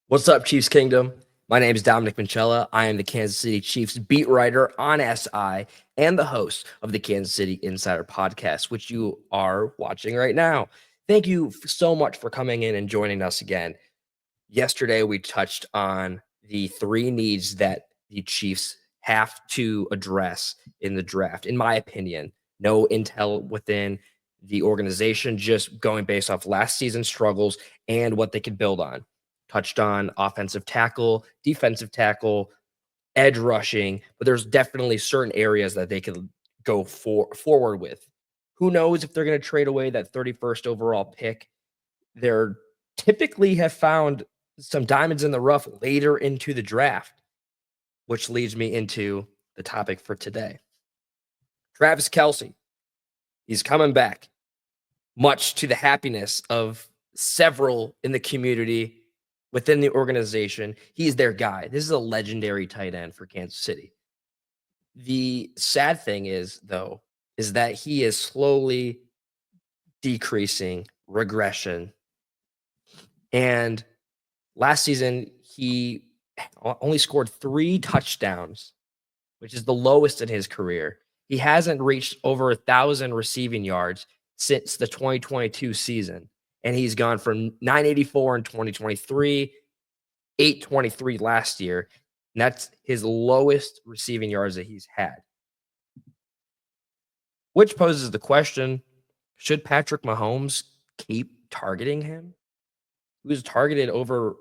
What's up, Chiefs Kingdom? My name is Dominic Minchella. I am the Kansas City Chiefs beat writer on SI and the host of the Kansas City Insider Podcast, which you are watching right now. Thank you so much for coming in and joining us again. Yesterday, we touched on the three needs that the Chiefs have to address in the draft, in my opinion. No intel within the organization, just going based off last season's struggles and what they could build on. Touched on offensive tackle, defensive tackle, edge rushing, but there's definitely certain areas that they could go forward with. Who knows if they're going to trade away that 31st overall pick? They're typically have found some diamonds in the rough later into the draft, which leads me into the topic for today. Travis Kelce, he's coming back, much to the happiness of several in the community, within the organization. He's their guy. This is a legendary tight end for Kansas City. The sad thing is, though, is that he is slowly decreasing regression. And last season, he only scored 3 touchdowns, which is the lowest in his career. He hasn't reached over 1,000 receiving yards since the 2022 season, and he's gone from 984 in 2023, 823 last year, and that's his lowest receiving yards that he's had. Which poses the question, should Patrick Mahomes keep targeting him? He was targeted over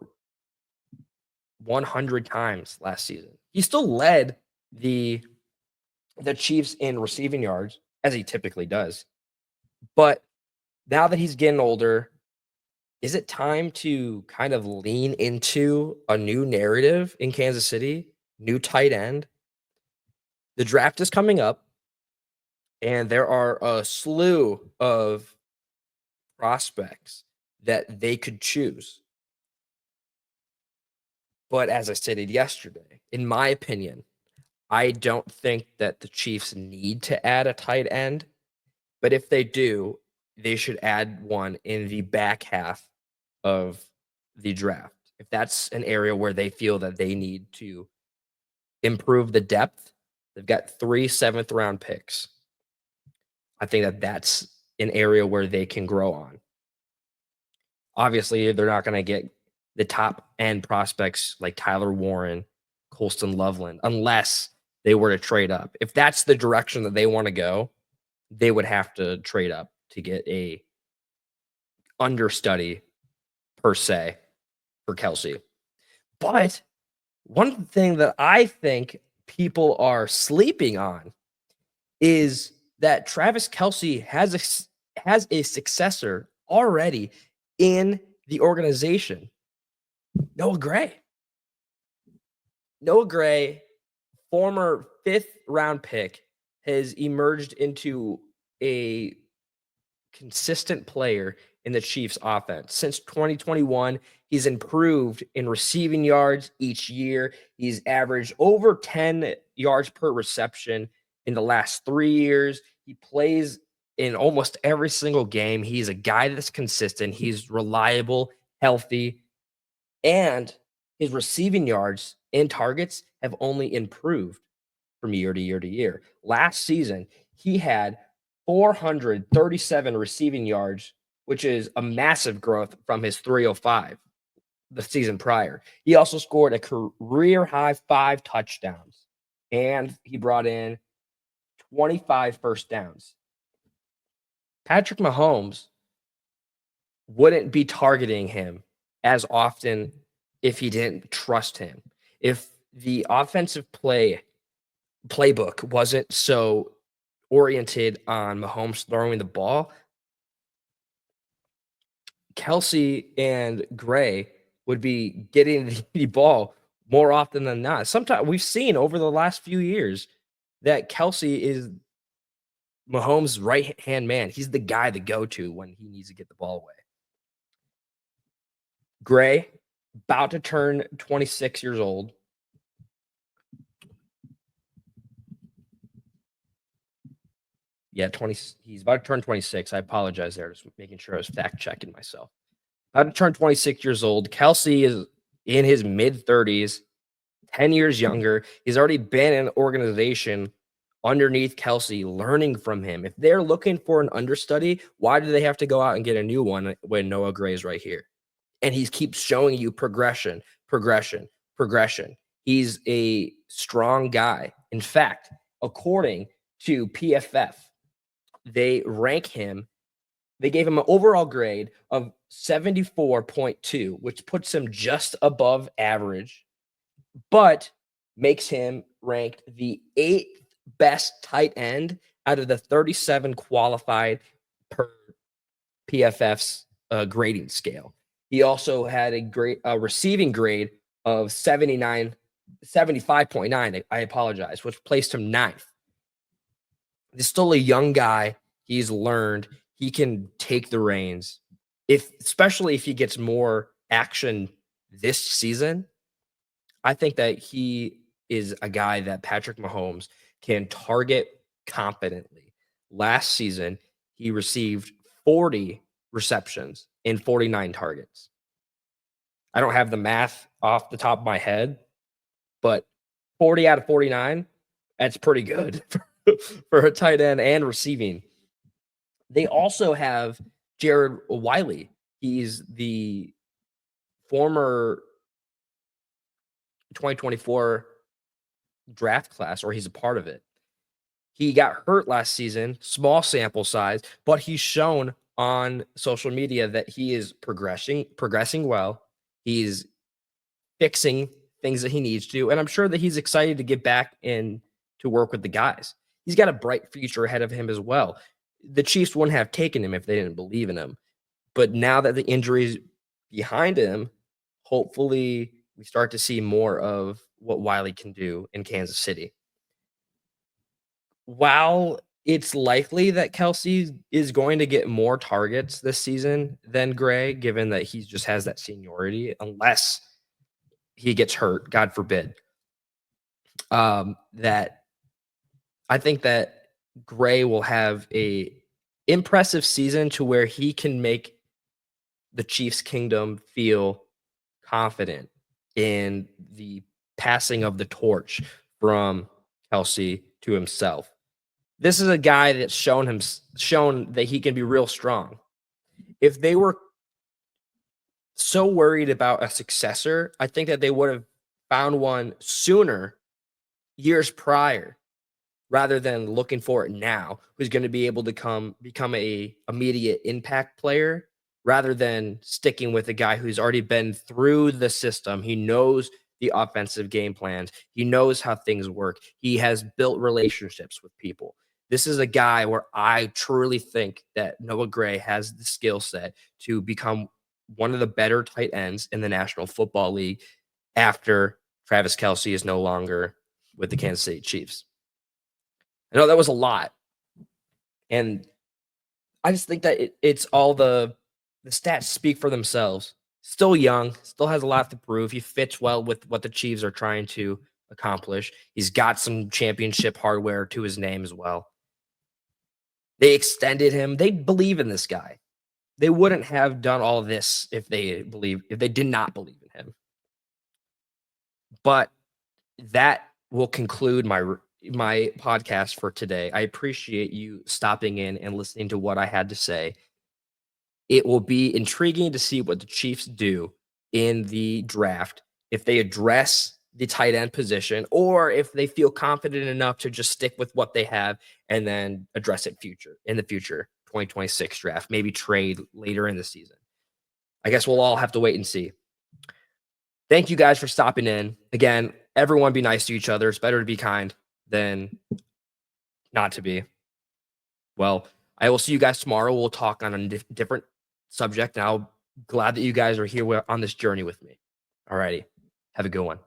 100 times last season. He still led the Chiefs in receiving yards, as he typically does. But now that he's getting older, is it time to kind of lean into a new narrative in Kansas City? New tight end? The draft is coming up, and there are a slew of prospects that they could choose. But as I stated yesterday, in my opinion, I don't think that the Chiefs need to add a tight end, but if they do, they should add one in the back half of the draft. If that's an area where they feel that they need to improve the depth, they've got 3 7th-round picks. I think that that's an area where they can grow on. Obviously, they're not going to get the top end prospects like Tyler Warren, Colston Loveland, unless they were to trade up. If that's the direction that they want to go, they would have to trade up to get a understudy per se for Kelce. But one thing that I think people are sleeping on is that Travis Kelce has a successor already in the organization. Noah Gray. Noah Gray, former 5th-round pick, has emerged into a consistent player in the Chiefs offense. Since 2021, he's improved in receiving yards each year. He's averaged over 10 yards per reception in the last 3 years. He plays in almost every single game. He's a guy that's consistent. He's reliable, healthy, and his receiving yards and targets have only improved from year to year to year. Last season, he had 437 receiving yards, which is a massive growth from his 305 the season prior. He also scored a career high 5 touchdowns, and he brought in 25 first downs. Patrick Mahomes wouldn't be targeting him as often if he didn't trust him. If the offensive playbook wasn't so oriented on Mahomes throwing the ball, Kelce and Gray would be getting the ball more often than not. Sometimes we've seen over the last few years that Kelce is Mahomes' right-hand man. He's the guy to go to when he needs to get the ball away. Gray, about to turn 26 years old. Yeah, 20. He's about to turn 26. I apologize there. Just making sure I was fact checking myself. About to turn 26 years old. Kelce is in his mid 30s, 10 years younger. He's already been in an organization underneath Kelce, learning from him. If they're looking for an understudy, why do they have to go out and get a new one when Noah Gray's right here? And he keeps showing you progression, progression, progression. He's a strong guy. In fact, according to PFF, they rank him, they gave him an overall grade of 74.2, which puts him just above average, but makes him ranked the eighth best tight end out of the 37 qualified per PFF's grading scale. He also had a great receiving grade of 75.9. I apologize, which placed him ninth. He's still a young guy. He's learned. He can take the reins. Especially if he gets more action this season, I think that he is a guy that Patrick Mahomes can target confidently. Last season, he received 40 receptions and 49 targets. I don't have the math off the top of my head, but 40 out of 49, that's pretty good for a tight end and receiving. They also have Jared Wiley. He's the former 2024 draft class, or he's a part of it. He got hurt last season, small sample size, but he's shown on social media that he is progressing well. He's fixing things that he needs to, and I'm sure that he's excited to get back in to work with the guys. He's got a bright future ahead of him as well. The Chiefs wouldn't have taken him if they didn't believe in him. But now that the injury's behind him, hopefully we start to see more of what Wiley can do in Kansas City. While it's likely that Kelce is going to get more targets this season than Gray, given that he just has that seniority, unless he gets hurt, God forbid. That I think that Gray will have a impressive season to where he can make the Chiefs kingdom feel confident in the passing of the torch from Kelce to himself. This is a guy that's shown that he can be real strong. If they were so worried about a successor, I think that they would have found one sooner, years prior, rather than looking for it now, who's going to be able to become a immediate impact player, rather than sticking with a guy who's already been through the system. He knows the offensive game plans. He knows how things work. He has built relationships with people. This is a guy where I truly think that Noah Gray has the skill set to become one of the better tight ends in the National Football League after Travis Kelce is no longer with the Kansas City Chiefs. I know that was a lot. And I just think that it's all the stats speak for themselves. Still young, still has a lot to prove. He fits well with what the Chiefs are trying to accomplish. He's got some championship hardware to his name as well. They extended him. They believe in this guy. They wouldn't have done all of this if they did not believe in him. But that will conclude my podcast for today. I appreciate you stopping in and listening to what I had to say. It will be intriguing to see what the Chiefs do in the draft, if they address the tight end position, or if they feel confident enough to just stick with what they have and then address it in the future 2026 draft, maybe trade later in the season. I guess we'll all have to wait and see. Thank you guys for stopping in. Again, everyone be nice to each other. It's better to be kind than not to be. Well, I will see you guys tomorrow. We'll talk on a different subject. And I'm glad that you guys are here on this journey with me. All righty. Have a good one.